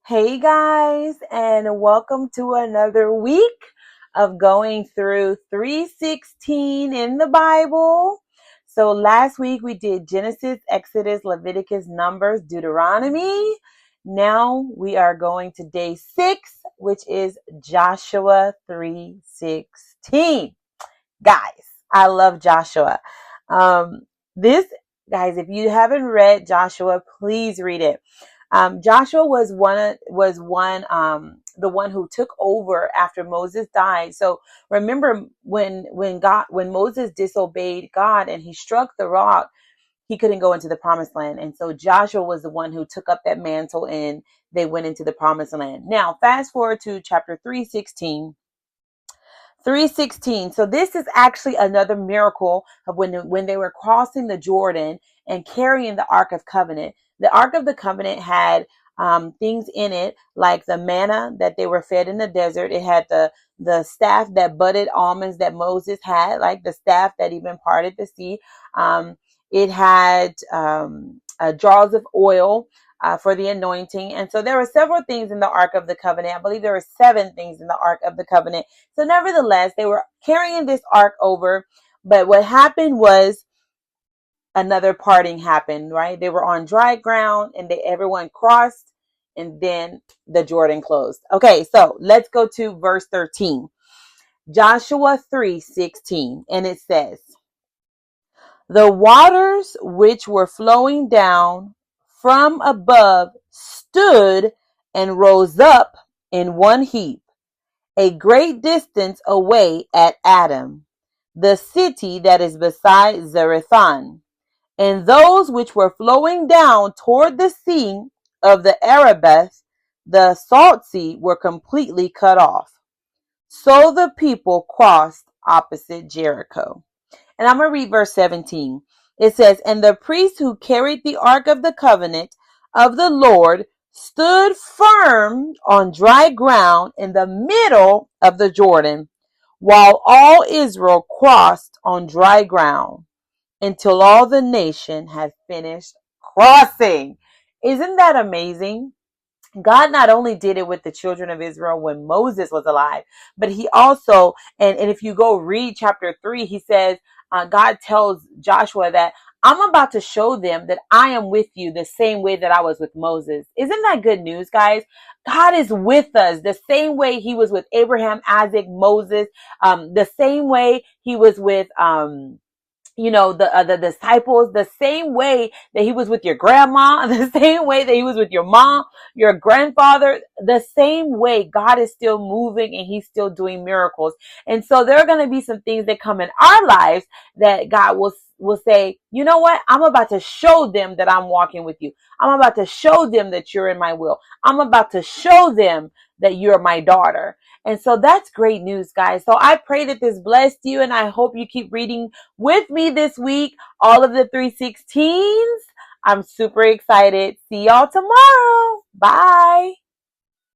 Hey guys, and welcome to another week of going through 316 in the Bible. So last week we did Genesis, Exodus, Leviticus, Numbers, Deuteronomy. Now we are going to day 6, which is Joshua 3:16. Guys, I love Joshua. Um, this, guys, if you haven't read Joshua, please read it. Joshua was the one who took over after Moses died. So remember when Moses disobeyed God and he struck the rock, he couldn't go into the promised land. And so Joshua was the one who took up that mantle and they went into the promised land. Now, fast forward to chapter 3:16. 3:16. So this is actually another miracle of when they were crossing the Jordan and carrying the Ark of Covenant. The Ark of the Covenant had things in it like the manna that they were fed in the desert. It had the staff that budded almonds that Moses had, like the staff that even parted the sea. It had jars of oil for the anointing. And so there were several things in the Ark of the Covenant. I believe there were 7 things in the Ark of the Covenant. So nevertheless, they were carrying this ark over. But what happened was another parting happened, right? They were on dry ground and everyone crossed and then the Jordan closed. Okay, so let's go to verse 13. Joshua 3:16. And it says, "The waters which were flowing down from above stood and rose up in one heap, a great distance away at Adam, the city that is beside Zarethan. And those which were flowing down toward the sea of the Arabah, the salt sea, were completely cut off. So the people crossed opposite Jericho." And I'm going to read verse 17. It says, "And the priest who carried the ark of the covenant of the Lord stood firm on dry ground in the middle of the Jordan, while all Israel crossed on dry ground until all the nation had finished crossing." Isn't that amazing? God not only did it with the children of Israel when Moses was alive, but he also, and if you go read chapter 3, he says, God tells Joshua that I'm about to show them that I am with you the same way that I was with Moses. Isn't that good news, guys? God is with us the same way he was with Abraham, Isaac, Moses, the same way he was with, the disciples, the same way that he was with your grandma, the same way that he was with your mom, your grandfather, the same way God is still moving and he's still doing miracles. And so there are going to be some things that come in our lives that God will say, you know what? I'm about to show them that I'm walking with you. I'm about to show them that you're in my will. I'm about to show them that you're my daughter. And so that's great news, guys. So I pray that this blessed you, and I hope you keep reading with me this week, all of the 316s. I'm super excited. See y'all tomorrow. Bye.